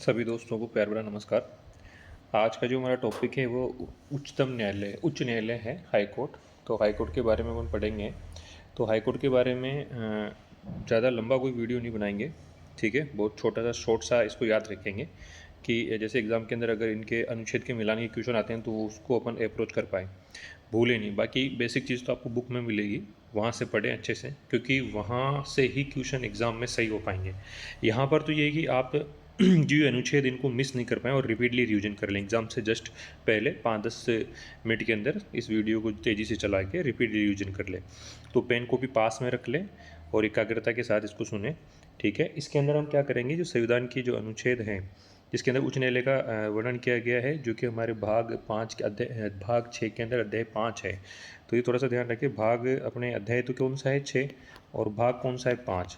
सभी दोस्तों को प्यार भरा नमस्कार। आज का जो हमारा टॉपिक है वो उच्चतम न्यायालय उच्च न्यायालय है, हाई कोर्ट। तो हाई कोर्ट के बारे में अपन पढ़ेंगे। तो हाई कोर्ट के बारे में ज़्यादा लंबा कोई वीडियो नहीं बनाएंगे, ठीक है। बहुत छोटा सा शॉर्ट सा इसको याद रखेंगे कि जैसे एग्ज़ाम के अंदर अगर इनके अनुच्छेद के मिलान के क्वेश्चन आते हैं तो उसको अपन अप्रोच कर पाएँ, भूले नहीं। बाकी बेसिक चीज़ तो आपको बुक में मिलेगी, वहाँ से पढ़ें अच्छे से, क्योंकि वहाँ से ही क्वेश्चन एग्ज़ाम में सही हो पाएंगे। यहाँ पर तो ये है कि आप जो अनुच्छेद इनको मिस नहीं कर पाएँ और रिपीटली रिवीजन कर लें एग्ज़ाम से जस्ट पहले 5-10 मिनट के अंदर इस वीडियो को तेज़ी से चला के रिपीट रिवीजन कर लें। तो पेन को भी पास में रख लें और एकाग्रता के साथ इसको सुने, ठीक है। इसके अंदर हम क्या करेंगे, जो संविधान की जो अनुच्छेद हैं जिसके अंदर उच्च न्यायालय का वर्णन किया गया है, जो कि हमारे भाग 5 के अध्याय भाग 6 के अंदर अध्याय 5 है। तो ये थोड़ा सा ध्यान रखिए, भाग अपने अध्याय तो कौन सा है 6 और भाग कौन सा है 5।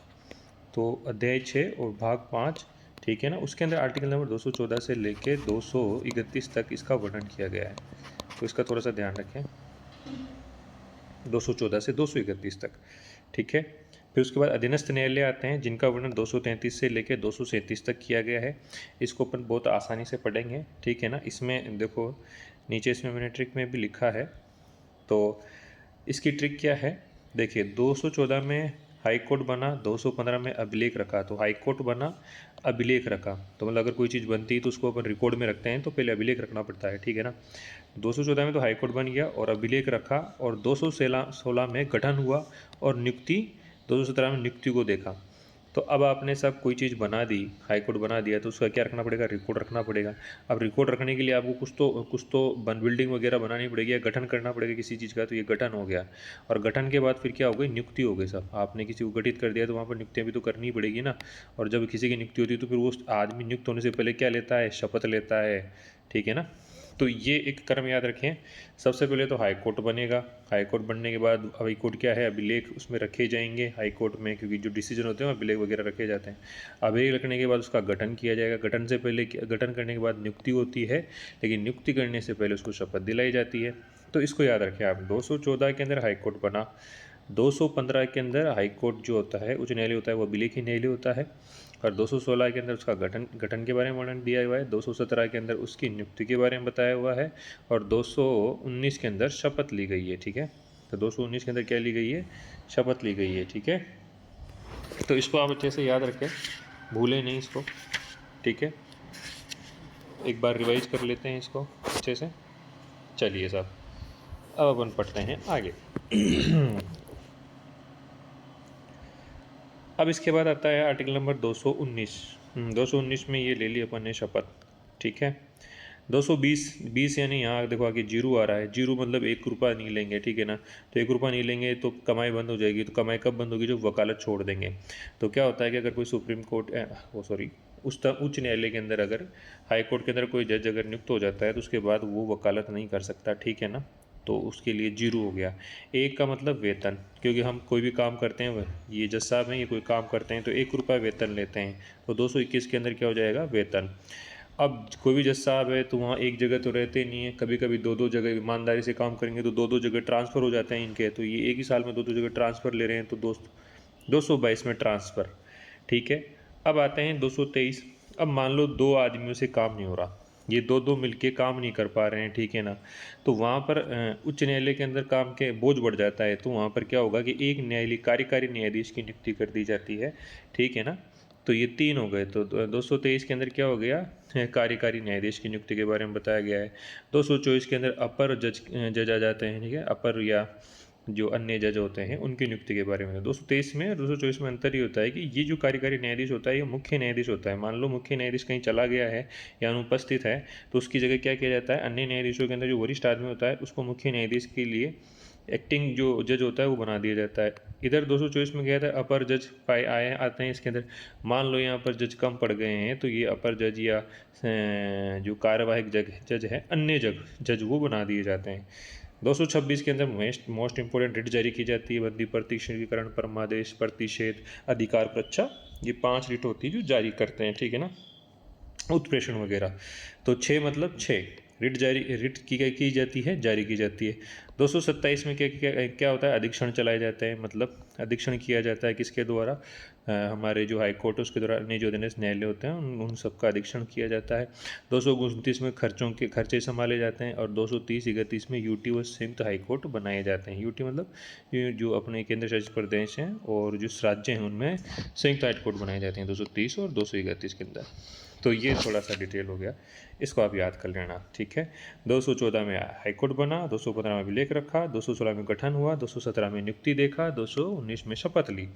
तो अध्याय 6 और भाग 5, ठीक है ना। उसके अंदर आर्टिकल नंबर 214 से लेके 231 तक इसका वर्णन किया गया है, तो इसका थोड़ा सा ध्यान रखें। 214 से 231 तक, ठीक है। फिर उसके बाद अधीनस्थ न्यायालय आते हैं जिनका वर्णन 233 से लेकर 237 तक किया गया है। इसको अपन बहुत आसानी से पढ़ेंगे, ठीक है ना। इसमें देखो नीचे इसमें मैंने ट्रिक में भी लिखा है, तो इसकी ट्रिक क्या है, देखिए 214 में हाई कोर्ट बना, 215 में अभिलेख रखा। तो हाई कोर्ट बना, अभिलेख रखा, तो मतलब अगर कोई चीज़ बनती है तो उसको अपन रिकॉर्ड में रखते हैं, तो पहले अभिलेख रखना पड़ता है, ठीक है ना। 214 में तो हाई कोर्ट बन गया और अभिलेख रखा, और 216 में गठन हुआ और नियुक्ति, 217 में नियुक्ति को देखा। तो अब आपने सब कोई चीज़ बना दी, हाई कोर्ट बना दिया, तो उसका क्या रखना पड़ेगा, रिकॉर्ड रखना पड़ेगा। अब रिकॉर्ड रखने के लिए आपको कुछ तो बिल्डिंग वगैरह बनानी पड़ेगी या गठन करना पड़ेगा किसी चीज़ का, तो ये गठन हो गया। और गठन के बाद फिर क्या हो गई, नियुक्ति हो गई। सब आपने किसी को गठित कर दिया तो वहाँ पर नियुक्तियाँ भी तो करनी पड़ेगी ना। और जब किसी की नियुक्ति होती है तो फिर वो आदमी नियुक्त होने से पहले क्या लेता है, शपथ लेता है, ठीक है ना। तो ये एक क्रम याद रखें। सबसे पहले तो हाई कोर्ट बनेगा, हाई कोर्ट बनने के बाद हाई कोर्ट क्या है, अभिलेख उसमें रखे जाएंगे हाई कोर्ट में, क्योंकि जो डिसीजन होते हैं अभिलेख वगैरह रखे जाते हैं। अभिलेख रखने के बाद उसका गठन किया जाएगा, गठन से पहले गठन करने के बाद नियुक्ति होती है, लेकिन नियुक्ति करने से पहले उसको शपथ दिलाई जाती है। तो इसको याद रखें आप। 214 के अंदर हाई कोर्ट बना, 215 के अंदर हाई कोर्ट जो होता है उच्च न्यायालय होता है वो अभिलेखी न्यायालय होता है, और 216 के अंदर उसका गठन के बारे में वर्णन दिया हुआ है, 217 के अंदर उसकी नियुक्ति के बारे में बताया हुआ है, और 219 के अंदर शपथ ली गई है, ठीक है। तो 219 के अंदर क्या ली गई है, शपथ ली गई है, ठीक है। तो इसको आप अच्छे से याद रखें, भूलें नहीं इसको, ठीक है। एक बार रिवाइज कर लेते हैं इसको अच्छे से। चलिए साहब, अब अपन पढ़ते हैं आगे। अब इसके बाद आता है आर्टिकल नंबर 219। 219 में ये ले ली अपन ने शपथ, ठीक है। 220 यानी यहाँ देखो आगे जीरो आ रहा है, जीरो मतलब 1 रुपया नहीं लेंगे, ठीक है ना। तो 1 रुपया नहीं लेंगे तो कमाई बंद हो जाएगी। तो कमाई कब बंद होगी, जब वकालत छोड़ देंगे। तो क्या होता है कि अगर कोई सुप्रीम कोर्ट उच्च न्यायालय के अंदर अगर हाई कोर्ट के अंदर कोई जज अगर नियुक्त हो जाता है तो उसके बाद वो वकालत नहीं कर सकता, ठीक है ना। तो उसके लिए जीरो हो गया। एक का मतलब वेतन, क्योंकि हम कोई भी काम करते हैं, ये जज साहब हैं, ये कोई काम करते हैं तो 1 रुपया वेतन लेते हैं। तो 221 के अंदर क्या हो जाएगा, वेतन। अब कोई भी जज साहब है तो वहाँ एक जगह तो रहते नहीं है, कभी कभी दो दो जगह ईमानदारी से काम करेंगे तो दो दो जगह ट्रांसफ़र हो जाते हैं इनके। तो ये एक ही साल में दो दो जगह ट्रांसफ़र ले रहे हैं, तो 222 में ट्रांसफ़र, ठीक है। अब आते हैं 223। अब मान लो 2 आदमियों से काम नहीं हो रहा, ये दो दो मिलके काम नहीं कर पा रहे हैं, ठीक है ना। तो वहाँ पर उच्च न्यायालय के अंदर काम के बोझ बढ़ जाता है, तो वहाँ पर क्या होगा कि एक कार्यकारी न्यायाधीश की नियुक्ति कर दी जाती है, ठीक है ना। तो ये 3 हो गए। तो 223 के अंदर क्या हो गया, कार्यकारी न्यायाधीश की नियुक्ति के बारे में बताया गया है। 224 के अंदर अपर जज आ जाते हैं, ठीक है। अपर या जो अन्य जज होते हैं उनकी नियुक्ति के बारे में। 223 में और 224 में अंतर ये होता है कि ये जो कार्यकारी न्यायाधीश होता है ये मुख्य न्यायाधीश होता है। मान लो मुख्य न्यायाधीश कहीं चला गया है या अनुपस्थित है, तो उसकी जगह क्या किया जाता है, अन्य न्यायाधीशों के अंदर जो वरिष्ठ आदमी होता है उसको मुख्य न्यायाधीश के लिए एक्टिंग जो जज होता है वो बना दिया जाता है। इधर 224 में गया था अपर जज पाए आए आते हैं इसके अंदर। मान लो यहाँ पर जज कम पड़ गए हैं तो ये अपर जज या जो कार्यवाहक जज है, अन्य जज वो बना दिए जाते हैं। 226 के अंदर मोस्ट इंपोर्टेंट रिट जारी की जाती है, बंदी प्रतिष्ठीकरण, परमादेश, प्रतिषेध, अधिकार परीक्षा। ये 5 रिट होती है जो जारी करते हैं, ठीक है ना, उत्प्रेषण वगैरह। तो 6 मतलब 6, रिट की जाती है, जारी की जाती है। 227 में क्या क्या क्या होता है, अधीक्षण चलाए जाते हैं, मतलब अधीक्षण किया जाता है किसके द्वारा, हमारे जो हाई कोर्ट उसके द्वारा, अन्य जो अधीनस्थ न्यायालय होते हैं उन सबका अधीक्षण किया जाता है। 229 में खर्चों के खर्चे संभाले जाते हैं, और 230-31 में यूटी व संयुक्त हाई कोर्ट बनाए जाते हैं। यूटी मतलब ये जो अपने केंद्र शासित प्रदेश हैं और जो राज्य हैं उनमें संयुक्त हाई कोर्ट बनाए जाते हैं 230 और 231 के अंदर। तो ये थोड़ा सा डिटेल हो गया, इसको आप याद कर लेना, ठीक है। 214 में हाईकोर्ट बना, 215 में अभिलेख रखा, 216 में गठन हुआ, 217 में नियुक्ति देखा, 219 में शपथ ली,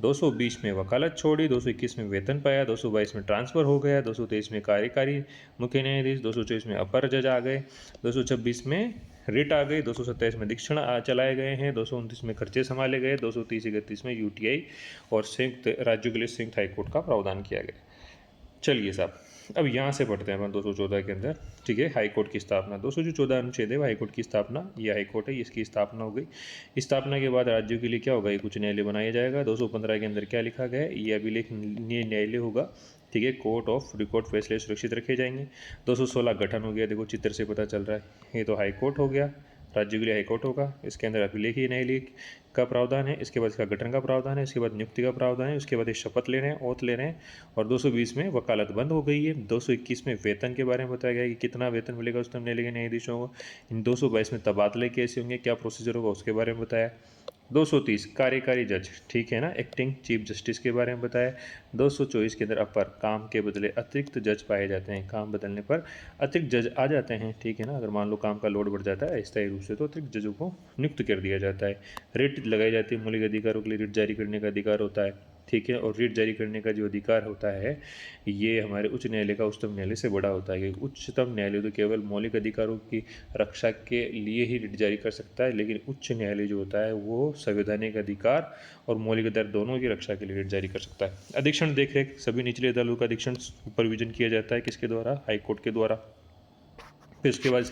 220 में वकालत छोड़ी, 221 में वेतन पाया, 222 में ट्रांसफ़र हो गया, 223 में कार्यकारी मुख्य न्यायाधीश, 224 में अपर जज आ गए, 226 में रिट आ गई, 227 में दीक्षण चलाए गए हैं, 229 में खर्चे संभाले गए, 230-31 में यूटीआई और संयुक्त राज्यों के लिए संयुक्त हाईकोर्ट का प्रावधान किया गया। चलिए साहब, अब यहाँ से पढ़ते हैं अपन 214 के अंदर, ठीक है। हाई कोर्ट की स्थापना, 214 अनुच्छेद है हाई कोर्ट की स्थापना। ये हाई कोर्ट है, इसकी स्थापना हो गई। स्थापना के बाद राज्यों के लिए क्या होगा, एक उच्च न्यायालय बनाया जाएगा। 215 के अंदर क्या लिखा गया है, ये अभिलेख न्यायालय होगा, ठीक है। कोर्ट ऑफ रिकॉर्ड फैसले सुरक्षित रखे जाएंगे। 216 गठन हो गया, देखो चित्र से पता चल रहा है, ये तो हाई कोर्ट हो गया, राज्यों के लिए हाई कोर्ट होगा। इसके अंदर अभिलेखीय न्यायालय का प्रावधान है, इसके बाद इसका गठन का प्रावधान है, इसके बाद नियुक्ति का प्रावधान है, उसके बाद ये शपथ ले रहे हैं, ओथ ले रहे हैं। और 220 में वकालत बंद हो गई है। 221 में वेतन के बारे में बताया गया है कि कितना वेतन मिलेगा उच्चतम न्यायालय के न्यायाधीशों को। इन 222 में तबादले कैसे होंगे, क्या प्रोसीजर होगा, उसके बारे में बताया। 230 कार्यकारी जज, ठीक है ना, एक्टिंग चीफ जस्टिस के बारे में बताया। 224 के अंदर अपर, काम के बदले अतिरिक्त जज पाए जाते हैं, काम बदलने पर अतिरिक्त जज आ जाते हैं, ठीक है ना। अगर मान लो काम का लोड बढ़ जाता है अस्थायी रूप से, तो अतिरिक्त जजों को नियुक्त कर दिया जाता है। रिट लगाई जाती है, मौलिक अधिकारों के लिए रिट जारी करने का अधिकार होता है, ठीक है। और रिट जारी करने का जो अधिकार होता है ये हमारे उच्च न्यायालय का उच्चतम न्यायालय से बड़ा होता है। उच्चतम न्यायालय तो केवल मौलिक अधिकारों की रक्षा के लिए ही रिट जारी कर सकता है, लेकिन उच्च न्यायालय जो होता है वो संवैधानिक अधिकार और मौलिक अधिकार दोनों की रक्षा के लिए रिट जारी कर सकता है। अधीक्षण देख रेख, सभी निचले अदालतों का अधीक्षण सुपरविजन किया जाता है, किसके द्वारा, हाईकोर्ट के द्वारा। फिर उसके बाद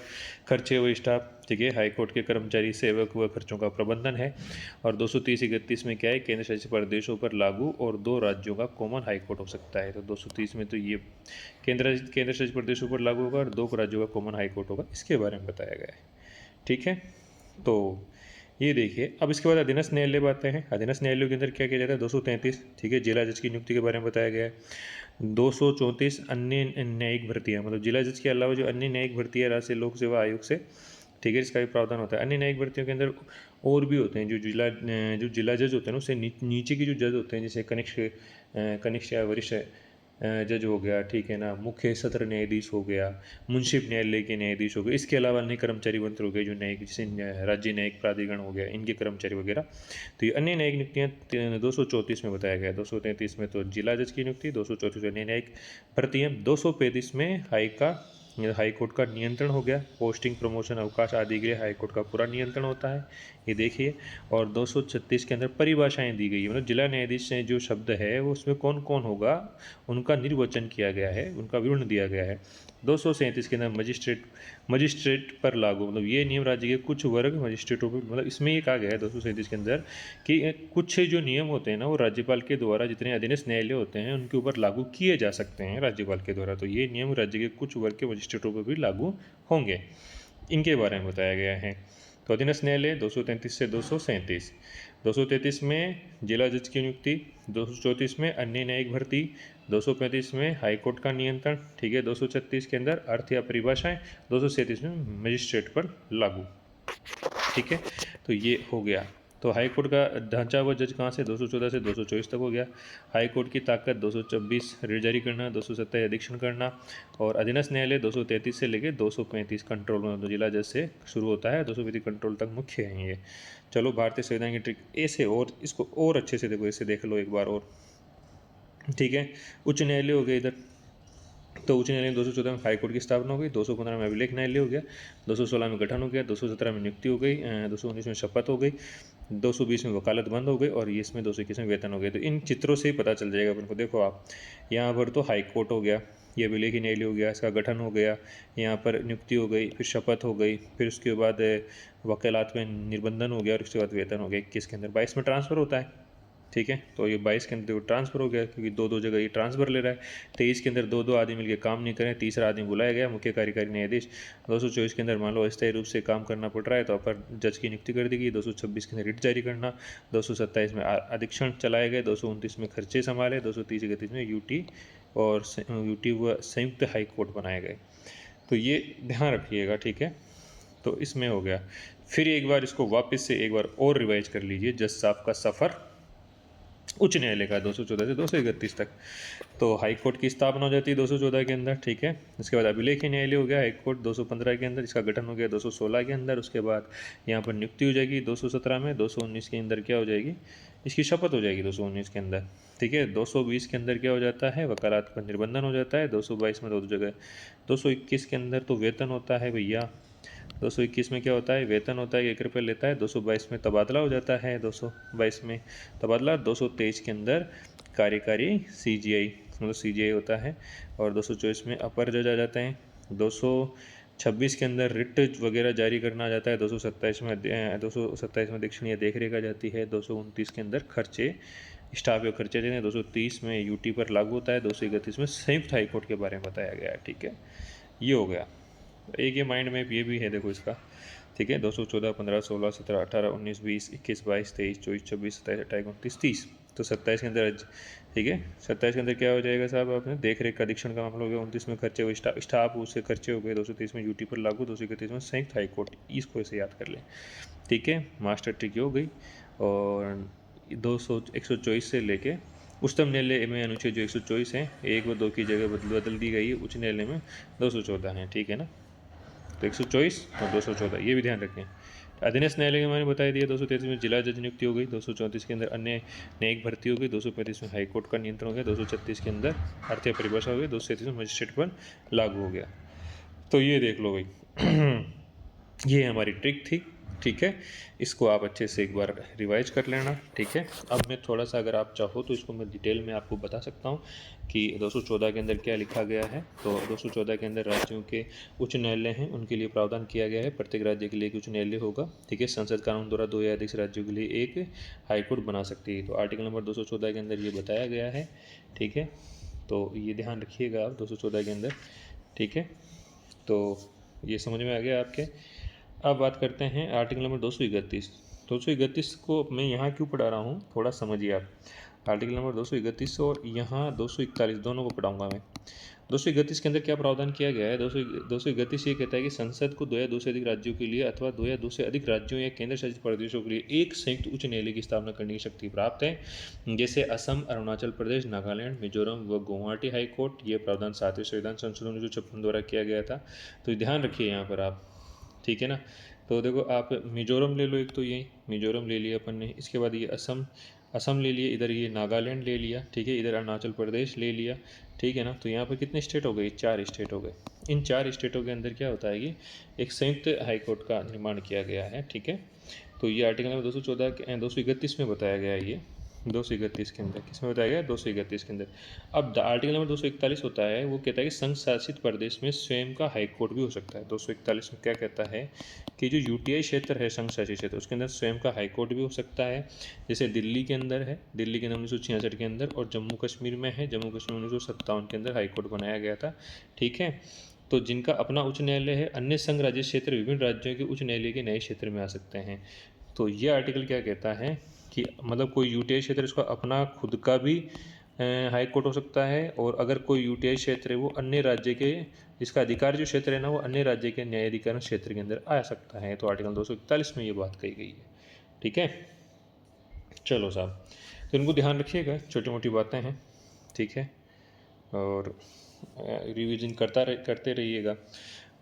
खर्चे व स्टाफ, ठीक है, हाईकोर्ट के कर्मचारी सेवक व खर्चों का प्रबंधन है। और 230-31 में क्या है, केंद्र शासित प्रदेशों पर लागू और 2 राज्यों का कॉमन हाईकोर्ट हो सकता है। तो 230 में तो ये केंद्र शासित प्रदेशों पर लागू होगा और 2 राज्यों का कॉमन हाईकोर्ट होगा, इसके बारे में बताया गया है, ठीक है। तो ये देखिए, अब इसके बाद अधीनस्थ न्यायालय आते हैं। अधीनस्थ न्यायालयों के अंदर क्या किया जाता है, 233, ठीक है, जिला जज की नियुक्ति के बारे में बताया गया है। 234 अन्य न्यायिक भर्तियाँ, मतलब जिला जज के अलावा जो अन्य न्यायिक भर्तियाँ राष्ट्रीय लोक सेवा आयोग से, ठीक है, इसका भी प्रावधान होता है। अन्य न्यायिक भर्तियों के अंदर और भी होते हैं, जो जिला जज होते हैं ना, उससे नीचे की जो जज होते हैं, जैसे कनिष्ठ या वरिष्ठ जज हो गया, ठीक है ना, मुख्य सत्र न्यायाधीश हो गया, मुंशिप न्यायालय के न्यायाधीश हो गए, इसके अलावा अन्य कर्मचारी मंत्र हो गए, जो न्यायिक, जैसे राज्य न्यायिक प्राधिकरण हो गया, इनके कर्मचारी वगैरह। तो ये अन्य न्यायिक नियुक्तियाँ 234 में बताया गया है। 233 में तो जिला जज की नियुक्ति, 234 में अन्य न्यायिक भर्तियाँ, 235 में हाई कोर्ट का नियंत्रण हो गया, पोस्टिंग, प्रमोशन, अवकाश आदि के लिए हाई कोर्ट का पूरा नियंत्रण होता है, ये देखिए। और 236 के अंदर परिभाषाएं दी गई है, मतलब जिला न्यायाधीश से जो शब्द है वो उसमें कौन कौन होगा उनका निर्वचन किया गया है, उनका विवरण दिया गया है। 237 के अंदर मजिस्ट्रेट पर लागू, मतलब ये नियम राज्य के कुछ वर्ग मजिस्ट्रेटों पर, मतलब इसमें ये कहा गया है 237 के अंदर कि कुछ जो नियम होते हैं ना वो राज्यपाल के द्वारा, जितने अधीनस्थ न्यायालय होते हैं उनके ऊपर लागू किए जा सकते हैं राज्यपाल के द्वारा। तो ये नियम राज्य के कुछ वर्ग के मजिस्ट्रेटों पर भी लागू होंगे, इनके बारे में बताया गया है। तो अधीनस्थ न्यायालय 233 से 237, 233 में जिला जज की नियुक्ति, 234 में अन्य न्यायिक भर्ती, 235 में हाई कोर्ट का नियंत्रण, ठीक है, 236 के अंदर अर्थ या परिभाषाएं, 237 में मजिस्ट्रेट पर लागू, ठीक है। तो ये हो गया। तो हाई कोर्ट का ढांचा व जज कहाँ से, 214 से 224 तक हो गया। हाई कोर्ट की ताकत 226 रिट जारी करना, 227 अधीक्षण करना, और अधीनस्थ न्यायालय 233 से लेकर 235 कंट्रोल, तो जिला जज से शुरू होता है, 235 कंट्रोल तक मुख्य हैं ये। चलो, भारतीय संविधान की ट्रिक ऐसे, और इसको और अच्छे से देखो, इसे देख लो एक बार और, ठीक है। उच्च न्यायालय हो गए इधर, तो उच्च न्यायालय 214 में हाईकोर्ट की स्थापना हो गई, 215 में अभिलेख न्यायालय हो गया, 216 में गठन हो गया, 217 में नियुक्ति हो गई, 219 में शपथ हो गई, 220 में वकालत बंद हो गई, और ये इसमें 221 में वेतन हो गए। तो इन चित्रों से ही पता चल जाएगा अपन को। देखो आप, यहाँ पर तो हाई कोर्ट हो गया, ये अभिलेख न्यायालय हो गया, इसका गठन हो गया, यहाँ पर नियुक्ति हो गई, फिर शपथ हो गई, फिर उसके बाद वकालत में निर्बंधन हो गया, और उसके बाद वेतन हो गया। 21 के अंदर 22 में ट्रांसफ़र होता है, ठीक है। तो ये 22 के अंदर ट्रांसफ़र हो गया, क्योंकि दो दो जगह ये ट्रांसफ़र ले रहा है। 23 के अंदर दो दो आदमी मिलकर काम नहीं करें, तीसरा आदमी बुलाया गया मुख्य कार्यकारी न्यायाधीश। 224 के अंदर मान लो अस्थायी रूप से काम करना पड़ रहा है तो अपर जज की नियुक्ति कर दी गई। 226 के अंदर रिट जारी करना, 227 में अधीक्षण चलाए गए, 229 में खर्चे संभाले, 230 में यूटी और यूटी व संयुक्त हाई कोर्ट बनाए गए। तो ये ध्यान रखिएगा, ठीक है। तो इसमें हो गया। फिर एक बार इसको वापस से एक बार और रिवाइज कर लीजिए। जज साहब का सफ़र उच्च न्यायालय का 214 से 231 तक। तो हाई कोर्ट की स्थापना हो जाती है 214 के अंदर, ठीक है। उसके बाद अभिलेखीय न्यायालय हो गया हाई कोर्ट 215 के अंदर, इसका गठन हो गया 216 के अंदर। उसके बाद यहाँ पर नियुक्ति हो जाएगी 217 में। 219 के अंदर क्या हो जाएगी, इसकी शपथ हो जाएगी 219 के अंदर, ठीक है। 220 के अंदर क्या हो जाता है, वकालत पर निर्बंधन हो जाता है। 222 में दो जगह। 221 के अंदर तो वेतन होता है भैया। 221 में क्या होता है, वेतन होता है, 1 रुपये लेता है। 222 में तबादला हो जाता है, 222 में तबादला। 223 के अंदर कार्यकारी CGI मतलब CGI होता है। और 224 में अपर जज आ जाते हैं। 226 के अंदर रिट वगैरह जारी करना आ जाता है। 227 में अधीक्षणीय देख रेख आ जाती है। 229 के अंदर खर्चे स्टाफ के खर्चे देने। 230 में यूटी पर लागू होता है। 231 में संयुक्त हाईकोर्ट के बारे में बताया गया है, ठीक है। ये हो गया एक, ये माइंड मैप ये भी है देखो इसका, ठीक है। 214, 15, 16, 17, 18, 19, 20, 21, 22, 23, 24, 26, 27, 28, 29, 30। तो 27 के अंदर, ठीक है। 27 के अंदर क्या हो जाएगा साहब, आपने देख रेख का अधीक्षण का मामला हो गया। 29 में खर्चे हुए स्टाफ उससे खर्चे हो गए। 230 में यूटी पर लागू। 231 में संयुक्त हाईकोर्ट, इसको ऐसे याद कर लें, ठीक है। मास्टर ट्रिक हो गई। और 124 से लेके उच्चतम न्यायालय में अनुच्छेद जो 124 है, 1 व 2 की जगह बदल दी गई है। उच्च न्यायालय में 214 है, ठीक है ना। तो 124 और 214 ये भी ध्यान रखें। अधीनस्थ न्यायालय के मैंने बता दिया। 233 में जिला जज नियुक्ति हो गई। 234 के अंदर अन्य न्यायिक भर्ती हो गई। 235 में हाईकोर्ट का नियंत्रण हो गया। 236 के अंदर अर्थीय परिभाषा हो गई। 237 में मजिस्ट्रेट पर लागू हो गया। तो ये देख लो भाई ये हमारी ट्रिक थी, ठीक है। इसको आप अच्छे से एक बार रिवाइज कर लेना, ठीक है। अब मैं थोड़ा सा, अगर आप चाहो तो इसको मैं डिटेल में आपको बता सकता हूँ कि 214 के अंदर क्या लिखा गया है। तो 214 के अंदर राज्यों के उच्च न्यायालय हैं, उनके लिए प्रावधान किया गया है। प्रत्येक राज्य के लिए एक उच्च न्यायालय होगा, ठीक है। संसद कानून द्वारा 2 या अधिक राज्यों के लिए एक हाईकोर्ट बना सकती है। तो आर्टिकल नंबर 214 के अंदर ये बताया गया है, ठीक है। तो ये ध्यान रखिएगा आप 214 के अंदर, ठीक है। तो ये समझ में आ गया आपके। अब बात करते हैं आर्टिकल नंबर 231। 231 को मैं यहाँ क्यों पढ़ा रहा हूँ, थोड़ा समझिए आप। आर्टिकल नंबर 231 और यहाँ 241 दोनों को पढ़ाऊँगा मैं। 231 के अंदर क्या प्रावधान किया गया है, 231 ये कहता है कि संसद को 2 या 2 से अधिक राज्यों के लिए अथवा 2 या 2 से अधिक राज्यों या केंद्र शासित प्रदेशों के लिए एक संयुक्त उच्च न्यायालय की स्थापना करने की शक्ति प्राप्त है। जैसे असम, अरुणाचल प्रदेश, नागालैंड, मिजोरम व गुवाहाटी हाई कोर्ट। ये प्रावधान 7वें संविधान संशोधन 1956 द्वारा किया गया था। तो ध्यान रखिए यहाँ पर आप, ठीक है ना। तो देखो आप मिजोरम ले लो, एक तो ये मिजोरम ले लिया अपन ने। इसके बाद ये असम ले लिए, इधर ये नागालैंड ले लिया, ठीक है। इधर अरुणाचल प्रदेश ले लिया, ठीक है ना। तो यहाँ पर कितने स्टेट हो गए, 4 स्टेट हो गए। इन 4 स्टेटों के अंदर क्या होता है कि एक संयुक्त हाईकोर्ट का निर्माण किया गया है, ठीक है। तो ये आर्टिकल नंबर 231 में बताया गया है। ये 231 के अंदर किस में बताया गया, 231 के अंदर। अब आर्टिकल नंबर 241 होता है, वो कहता है कि संघ शासित प्रदेश में स्वयं का हाईकोर्ट भी हो सकता है। 241 में क्या कहता है कि जो यूटीआई क्षेत्र है, संघ शासित क्षेत्र, उसके अंदर स्वयं का हाईकोर्ट भी हो सकता है। जैसे दिल्ली के अंदर है, दिल्ली के अंदर 1966 के अंदर, और जम्मू कश्मीर में है, जम्मू कश्मीर 1957 के अंदर हाईकोर्ट बनाया गया था, ठीक है। तो जिनका अपना उच्च न्यायालय है, अन्य संघ राज्य क्षेत्र विभिन्न राज्यों के उच्च न्यायालय के नए क्षेत्र में आ सकते हैं। तो ये आर्टिकल क्या कहता है कि मतलब कोई यूटीआई क्षेत्र इसका अपना खुद का भी हाई कोर्ट हो सकता है, और अगर कोई यूटीआई क्षेत्र है वो अन्य राज्य के, इसका अधिकार जो क्षेत्र है ना, वो अन्य राज्य के न्यायाधिकरण क्षेत्र के अंदर आ सकता है। तो आर्टिकल 241 में ये बात कही गई है, ठीक है। चलो साहब, तो इनको ध्यान रखिएगा, छोटी मोटी बातें हैं, ठीक है। और रिवीजन करते रहिएगा।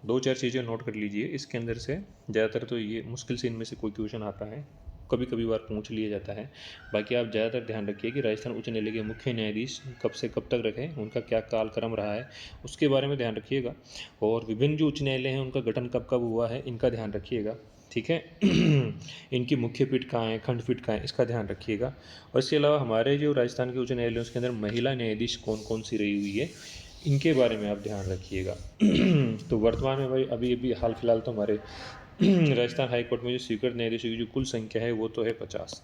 2-4 चीज़ें नोट कर लीजिए इसके अंदर से। ज़्यादातर तो ये मुश्किल से इनमें से कोई क्वेश्चन आता है, कभी कभी बार पूछ लिया जाता है। बाकी आप ज़्यादातर ध्यान रखिए कि राजस्थान उच्च न्यायालय के मुख्य न्यायाधीश कब से कब तक रखे, उनका क्या कालक्रम रहा है, उसके बारे में ध्यान रखिएगा। और विभिन्न जो उच्च न्यायालय हैं उनका गठन कब कब हुआ है, इनका ध्यान रखिएगा, ठीक है। इनकी मुख्य पीठ कहाँ है, खंडपीठ कहाँ है, इसका ध्यान रखिएगा। और इसके अलावा हमारे जो राजस्थान के उच्च न्यायालय उसके अंदर महिला न्यायाधीश कौन कौन सी रही हुई है, इनके बारे में आप ध्यान रखिएगा। तो वर्तमान में भाई अभी अभी हाल फिलहाल तो हमारे राजस्थान हाई कोर्ट में जो स्वीकृत न्यायाधीशों की जो कुल संख्या है वो तो है 50,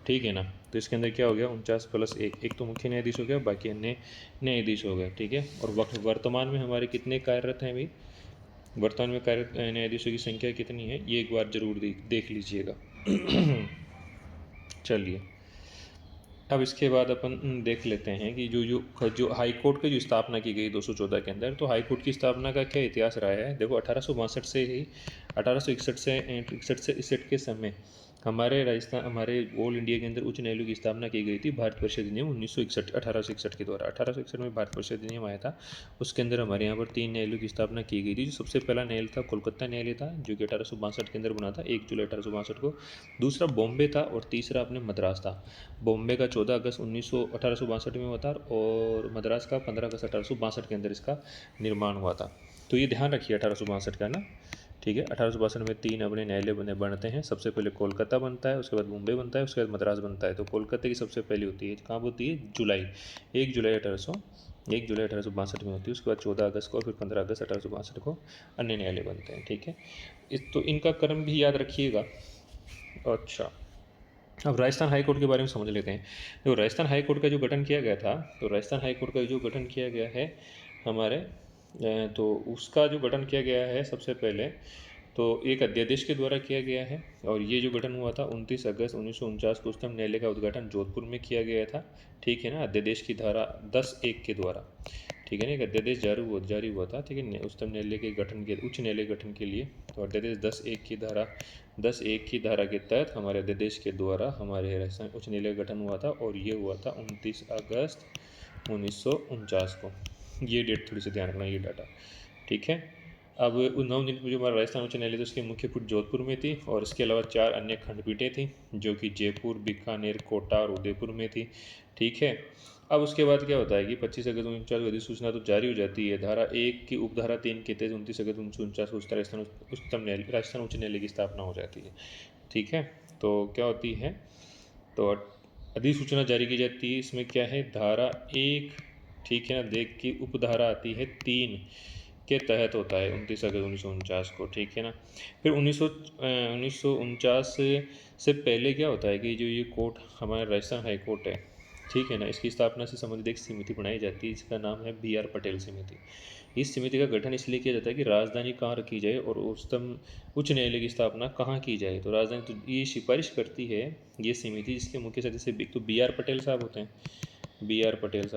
ठीक है ना। तो इसके अंदर क्या हो गया, 49+1, एक तो मुख्य न्यायाधीश हो गया, बाकी अन्य न्यायाधीश हो गए, ठीक है। और वर्तमान में हमारे कितने कार्यरत हैं भाई, वर्तमान में कार्यरत न्यायाधीशों की संख्या कितनी है ये एक बार जरूर देख लीजिएगा। चलिए, अब इसके बाद अपन देख लेते हैं कि जो हाई कोर्ट की जो स्थापना की गई 214 के अंदर, तो हाई कोर्ट की स्थापना का क्या इतिहास रहा है। देखो 1862 से ही 1861 से 61 के समय हमारे ऑल इंडिया के अंदर उच्च न्यायालय की स्थापना की गई थी भारत परिषद अधिनियम 1961 1861 के द्वारा। 1861 में भारत परिषद अधिनियम आया था, उसके अंदर हमारे यहाँ पर 3 न्यायालयों की स्थापना की गई थी। जो सबसे पहला न्यायालय था कोलकाता न्यायालय था, जो कि 1862 के अंदर बना था 1 जुलाई 1862 को। दूसरा बॉम्बे था और तीसरा अपने मद्रास था। बॉम्बे का 14 अगस्त 1862 में हुआ था और मद्रास का 15 अगस्त 1862 के अंदर इसका निर्माण हुआ था। तो ये ध्यान रखिए 1862 का ना, ठीक है। 1862 में 3 अपने न्यायालय बनते हैं। सबसे पहले कोलकाता बनता है, उसके बाद मुंबई बनता है, उसके बाद मद्रास बनता है। तो कोलकाता की सबसे पहली होती है, कहाँ होती है, 1 जुलाई 1862 में होती है। उसके बाद 14 अगस्त को, फिर 15 अगस्त 1862 को अन्य न्यायालय बनते हैं, ठीक है। तो इनका क्रम भी याद रखिएगा। अच्छा, अब राजस्थान हाई कोर्ट के बारे में समझ लेते हैं। तो राजस्थान हाई कोर्ट का जो गठन किया गया था, तो राजस्थान हाई कोर्ट का जो गठन किया गया है हमारे, तो उसका जो गठन किया गया है सबसे पहले तो एक अध्यादेश के द्वारा किया गया है। और ये जो गठन हुआ था 29 अगस्त 1949 को उच्चतम न्यायालय का उद्घाटन जोधपुर में किया गया था, ठीक है ना। अध्यादेश की धारा 10(1) के द्वारा, ठीक है ना। एक अध्यादेश जारी हुआ था, ठीक है, उच्चतम न्यायालय के गठन के, उच्च न्यायालय गठन के लिए। तो अध्यादेश 10(1) की धारा के तहत हमारे अध्यादेश के द्वारा हमारे राजस्थान उच्च न्यायालय का गठन हुआ था, और ये हुआ था 29 अगस्त 1949 को। ये डेट थोड़ी सी ध्यान रखना, ये डाटा, ठीक है। अब नवनिर्मित जो हमारा राजस्थान उच्च न्यायालय था उसकी मुख्य पीठ जोधपुर में थी, और इसके अलावा 4 अन्य खंडपीठें थी जो कि जयपुर, बीकानेर, कोटा और उदयपुर में थी, ठीक है। अब उसके बाद क्या होता है कि 25 अगस्त 1949 को अधिसूचना तो जारी हो जाती है। धारा 1 की उपधारा 3 के तहत 29 अगस्त 1949 को राजस्थान उच्च न्यायालय की स्थापना हो जाती है, ठीक है। तो क्या होती है, तो अधिसूचना जारी की जाती है। इसमें क्या है, धारा 1, ठीक है ना, देख की उपधारा आती है 3 के तहत होता है 29 अगस्त 1949 को, ठीक है ना। फिर 1949 से पहले क्या होता है कि जो ये कोर्ट हमारा राजस्थान हाई कोर्ट है, ठीक है ना, इसकी स्थापना से संबंधित एक समिति बनाई जाती है, इसका नाम है BR पटेल समिति। इस समिति का गठन इसलिए किया जाता है कि राजधानी कहाँ रखी जाए और उच्चतम उच्च न्यायालय की स्थापना कहाँ की जाए। तो राजधानी, तो ये सिफारिश करती है ये समिति, जिसके मुख्य सदस्य एक तो BR पटेल साहब होते हैं, BR पटेल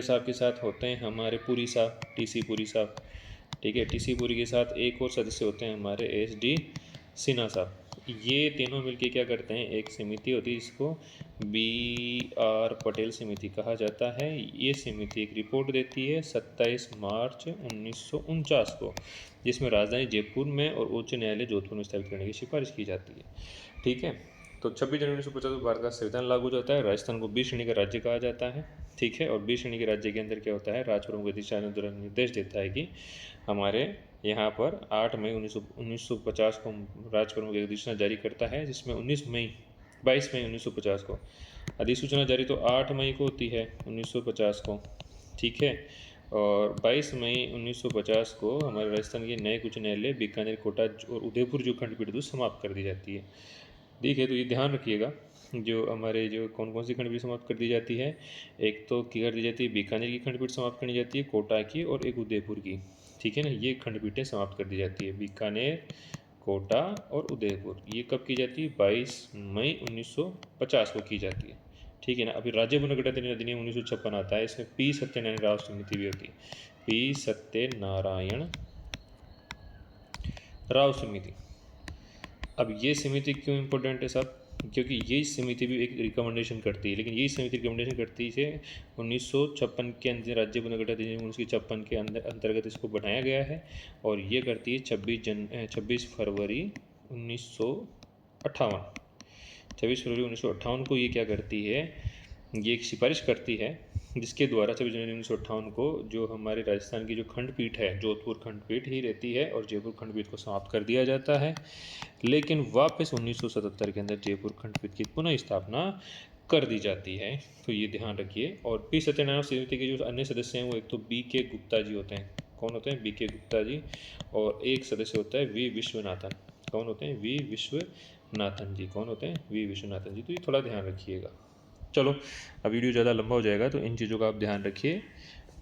साहब के साथ होते हैं हमारे पुरी साहब, TC पुरी साहब, ठीक है। TC पुरी के साथ एक और सदस्य होते हैं हमारे SD सिन्हा साहब। ये तीनों मिलके क्या करते हैं, एक समिति होती है, इसको BR पटेल समिति कहा जाता है। ये समिति एक रिपोर्ट देती है 27 मार्च 1949 को, जिसमें राजधानी जयपुर में और उच्च न्यायालय जोधपुर में स्थापित करने की सिफारिश की जाती है, ठीक है। तो 26 जनवरी 1950 को भारत का संविधान लागू हो जाता है। राजस्थान को 20 श्रेणी का राज्य कहा जाता है, ठीक है। और 20 श्रेणी के राज्य के अंदर क्या होता है, राज प्रमुख दिशा निर्देश देता है कि हमारे यहाँ पर 8 मई 1950 को राज प्रमुख अधिसूचना जारी करता है, जिसमें 22 मई 1950 को अधिसूचना जारी तो 8 मई को होती है 1950 को, ठीक है। और 22 मई 1950 को हमारे राजस्थान के नए उच्च न्यायालय बीकानेर, कोटा और उदयपुर जो खंडपीठ थी समाप्त कर दी जाती है, ठीक है। तो ये ध्यान रखिएगा, जो हमारे जो कौन कौन सी खंडपीठ समाप्त कर दी जाती है, एक तो क्या कर दी जाती है, बीकानेर की खंडपीठ समाप्त करनी जाती है, कोटा की और एक उदयपुर की, ठीक है ना। ये खंडपीठें समाप्त कर दी जाती है, बीकानेर, कोटा और उदयपुर। ये कब की जाती है, 22 मई 1950 को की जाती है, ठीक है ना। अभी राज्य पुनर्गठन अधिनियम 1956 आता है, इसमें P सत्यनारायण राव समिति भी होती है, P सत्यनारायण राव समिति। अब ये समिति क्यों इम्पोर्टेंट है साहब, क्योंकि ये समिति भी एक रिकमेंडेशन करती है, लेकिन यही समिति रिकमेंडेशन करती है 1956 के अंदर राज्य पुनर्गठन अधिनियम 1956 के अंतर्गत इसको बनाया गया है, और ये करती है 26 फरवरी 1958 को ये क्या करती है, ये एक सिफारिश करती है, जिसके द्वारा 26 जनवरी 1958 को जो हमारे राजस्थान की जो खंडपीठ है, जोधपुर खंडपीठ ही रहती है, और जयपुर खंडपीठ को समाप्त कर दिया जाता है। लेकिन वापस 1977 के अंदर जयपुर खंडपीठ की पुनः स्थापना कर दी जाती है, तो ये ध्यान रखिए। और P सत्यनारायण समिति के जो अन्य सदस्य हैं वो एक तो BK गुप्ता जी होते हैं, कौन होते हैं? BK गुप्ता जी। और एक सदस्य होता है V विश्वनाथन। कौन होते हैं? V विश्वनाथन जी। कौन होते हैं? V विश्वनाथन जी। तो ये थोड़ा ध्यान रखिएगा। चलो, अब वीडियो ज़्यादा लंबा हो जाएगा तो इन चीज़ों का आप ध्यान रखिए,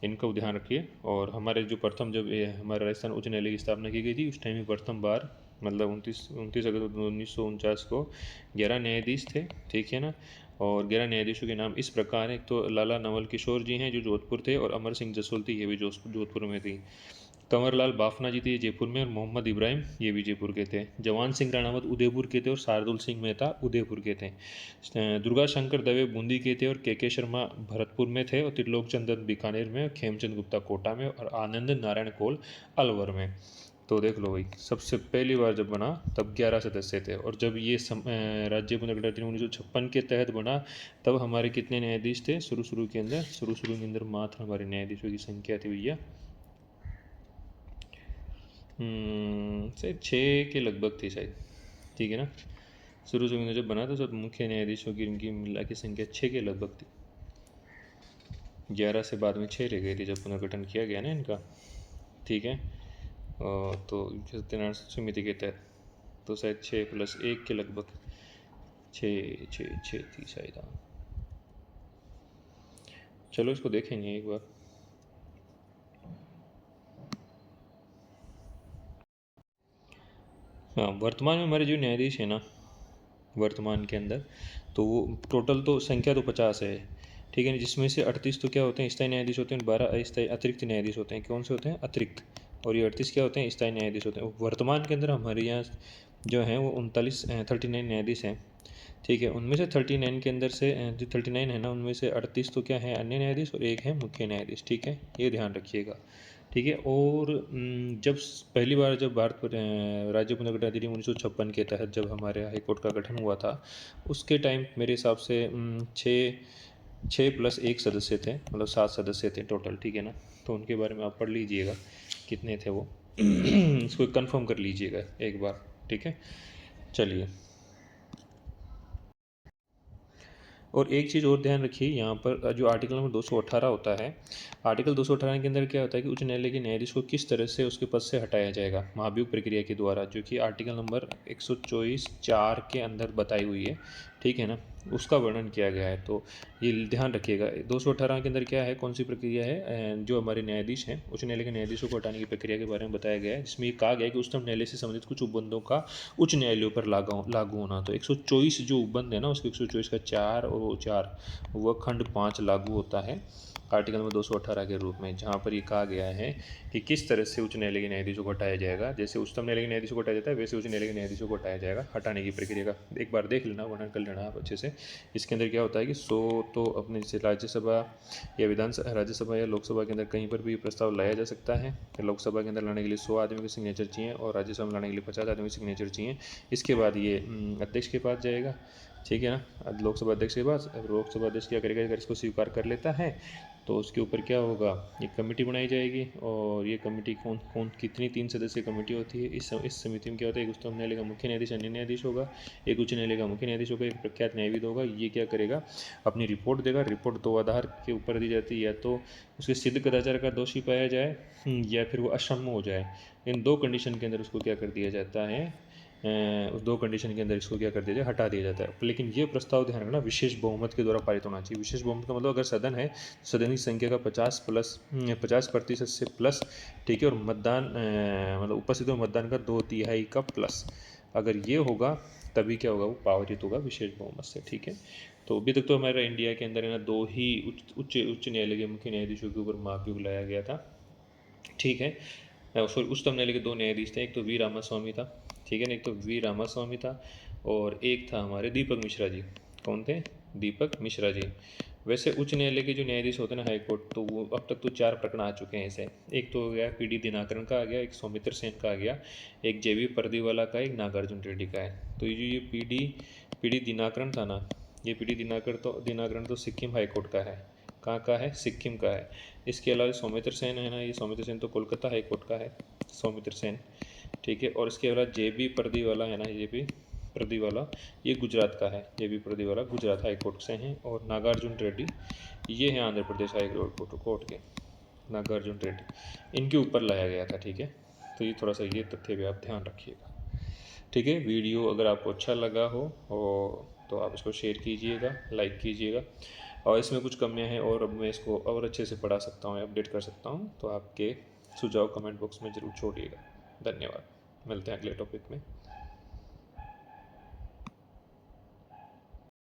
इनको ध्यान रखिए। और हमारे जो प्रथम, जब हमारे राजस्थान उच्च न्यायालय की स्थापना की गई थी, उस टाइम में प्रथम बार मतलब 29 अगस्त 1949 को 11 न्यायाधीश थे, ठीक है ना। और 11 न्यायाधीशों के नाम इस प्रकार हैं। एक तो लाला नवल किशोर जी हैं जो जोधपुर थे, और अमर सिंह जसोल थी, ये भी जोधपुर में थी। कंवरलाल बाफना जी थे, ये जयपुर में, और मोहम्मद इब्राहिम ये भी जयपुर के थे। जवान सिंह राणावत उदयपुर के थे, और शार्दुल सिंह मेहता उदयपुर के थे। दुर्गा शंकर दवे बूंदी के थे, और के शर्मा भरतपुर में थे, और त्रिलोक चंदन बीकानेर में, और खेमचंद गुप्ता कोटा में, और आनंद नारायण कोल अलवर में। तो देख लो भाई, सबसे पहली बार जब बना तब 11 सदस्य थे, और जब ये राज्य पुनर्गठन अधिनियम 1956 के तहत बना तब हमारे कितने न्यायाधीश थे? शुरू के अंदर मात्र हमारे न्यायाधीशों की संख्या थी भैया शायद 6 के लगभग थी शायद, ठीक है ना। शुरू में जब बना था सब मुख्य न्यायाधीशों की इनकी मिला की संख्या 6 के लगभग थी। 11 से बाद में 6 रह गई थी जब पुनर्गठन किया गया ना इनका, ठीक है। तो सत्यनारायण समिति के तहत तो शायद 6 + 1 के लगभग 6 थी शायद। हाँ, चलो इसको देखेंगे एक बार। हाँ, वर्तमान में हमारे जो न्यायाधीश है ना, वर्तमान के अंदर, तो वो टोटल तो संख्या तो 50 है, ठीक है ना। जिसमें से 38 तो क्या होते हैं? स्थायी न्यायाधीश होते हैं, 12 अस्थायी अतिरिक्त न्यायाधीश होते हैं। कौन से होते हैं? अतिरिक्त। और ये 38 क्या होते हैं? स्थायी न्यायाधीश होते हैं। वर्तमान के अंदर हमारे यहाँ जो हैं वो 39 न्यायाधीश हैं, ठीक है। उनमें से 39 के अंदर से जो 39 है ना, उनमें से 38 तो क्या है? अन्य न्यायाधीश, और एक है मुख्य न्यायाधीश, ठीक है। ये ध्यान रखिएगा, ठीक है। और जब पहली बार जब भारत पर राज्य पुनर्गठन अधिनियम 1956 के तहत जब हमारे हाई कोर्ट का गठन हुआ था, उसके टाइम मेरे हिसाब से 6 + 1 सदस्य थे, मतलब 7 सदस्य थे टोटल, ठीक है ना। तो उनके बारे में आप पढ़ लीजिएगा कितने थे वो इसको कंफर्म कर लीजिएगा एक बार, ठीक है। चलिए, और एक चीज़ और ध्यान रखिए, यहाँ पर जो आर्टिकल नंबर 218 होता है, आर्टिकल 218 के अंदर क्या होता है कि उच्च न्यायालय के न्यायाधीश को किस तरह से उसके पद से हटाया जाएगा महाभियोग प्रक्रिया के द्वारा, जो कि आर्टिकल नंबर 124(4) के अंदर बताई हुई है, ठीक है ना। उसका वर्णन किया गया है, तो ये ध्यान रखिएगा। 218 के अंदर क्या है, कौन सी प्रक्रिया है? जो हमारे न्यायाधीश हैं, उच्च न्यायालय के न्यायाधीशों को हटाने की प्रक्रिया के बारे में बताया गया है, जिसमें ये कहा गया है कि उच्चतम न्यायालय से संबंधित कुछ उपबंधों का उच्च न्यायालयों पर लागू होना। तो 124 जो उपबंध है ना, उसके 124 का 4 और वो 4 वह खंड 5 लागू होता है आर्टिकल नंबर 218 के रूप में, जहाँ पर ये कहा गया है कि किस तरह से उच्च न्यायालय के न्यायाधीशों को हटाया जाएगा। जैसे उच्चतम न्यायालय के न्यायाधीशों को हटाया जाता है, वैसे उच्च न्यायालय के न्यायाधीशों को हटाया जाएगा। हटाने की प्रक्रिया का एक बार देख लेना, वर्णन कर लेना आप अच्छे से। इसके अंदर क्या होता है कि तो अपने जैसे राज्यसभा या राज्यसभा या लोकसभा के अंदर कहीं पर भी प्रस्ताव लाया जा सकता है। लोकसभा के अंदर लाने के लिए 100 आदमी के सिग्नेचर चाहिए, और राज्यसभा में लाने के लिए 50 आदमी के सिग्नेचर चाहिए। इसके बाद ये अध्यक्ष के पास जाएगा, ठीक है ना। लोकसभा अध्यक्ष के पास, लोकसभा अध्यक्ष क्या करेगा? अगर इसको स्वीकार कर लेता है तो उसके ऊपर क्या होगा? एक कमेटी बनाई जाएगी, और ये कमेटी कौन कितनी 3 सदस्यीय कमेटी होती है। इस समिति में क्या होता है? एक उच्चतम न्यायालय का मुख्य न्यायाधीश, अन्य न्यायाधीश होगा, एक उच्च न्यायालय का मुख्य न्यायाधीश होगा, एक प्रख्यात न्यायविद होगा। ये क्या करेगा? अपनी रिपोर्ट देगा। रिपोर्ट 2 आधार के ऊपर दी जाती है, या तो उसके सिद्ध कदाचार का दोषी पाया जाए, या फिर वो अक्षम हो जाए। इन 2 कंडीशन के अंदर उसको क्या कर दिया जाता है? उस 2 कंडीशन के अंदर इसको क्या कर दिया जाए? हटा दिया जाता है। लेकिन ये प्रस्ताव ध्यान रखना विशेष बहुमत के द्वारा पारित होना चाहिए। विशेष बहुमत का मतलब अगर सदन है, सदन की संख्या का 50% से प्लस, ठीक है। और मतदान मतलब उपस्थित मतदान का 2/3 का प्लस, अगर ये होगा तभी क्या होगा? वो पारित होगा विशेष बहुमत से, ठीक है। तो अभी तक तो हमारा इंडिया के अंदर है ना 2 ही उच्च न्यायालय के मुख्य न्यायाधीशों के ऊपर महाभियोग लाया गया था, ठीक है। सॉरी, उच्चतम न्यायालय के 2 न्यायाधीश थे, एक तो वी रामास्वामी था, ठीक है ना, एक तो वी रामास्वामी था, और एक था हमारे दीपक मिश्रा जी। कौन थे? दीपक मिश्रा जी। वैसे उच्च न्यायालय के जो न्यायाधीश होते हैं ना, हाई कोर्ट, तो वो अब तक तो 4 प्रकरण आ चुके हैं ऐसे। एक तो हो गया PD दिनाकरण का आ गया, एक सौमित्र सेन का आ गया, एक JB परदीवाला का, एक नागार्जुन रेड्डी का है। तो ये जो ये PD दिनाकरण था ना, ये PD दिनाकरण तो सिक्किम हाई कोर्ट का है। कहाँ का है? सिक्किम का है। इसके अलावा सौमित्र सेन है ना, ये सौमित्र सेन तो कोलकाता हाई कोर्ट का है, सौमित्र सेन, ठीक है। और इसके अलावा JB परदीवाला है ना, JB परदीवाला, ये गुजरात का है। JB Pardiwala Gujarat high court से हैं। और नागार्जुन रेड्डी ये हैं आंध्र प्रदेश हाई कोर्ट के, नागार्जुन रेड्डी, इनके ऊपर लाया गया था। ठीक है, तो ये थोड़ा सा ये तथ्य भी आप ध्यान रखिएगा। ठीक है, वीडियो अगर आपको अच्छा लगा हो तो आप इसको शेयर कीजिएगा, लाइक कीजिएगा, और इसमें कुछ कमियां हैं और अब मैं इसको और अच्छे से पढ़ा सकता हूँ, अपडेट कर सकता हूँ, तो आपके सुझाव कमेंट बॉक्स में ज़रूर छोड़िएगा। धन्यवाद, मिलते हैं अगले टॉपिक में।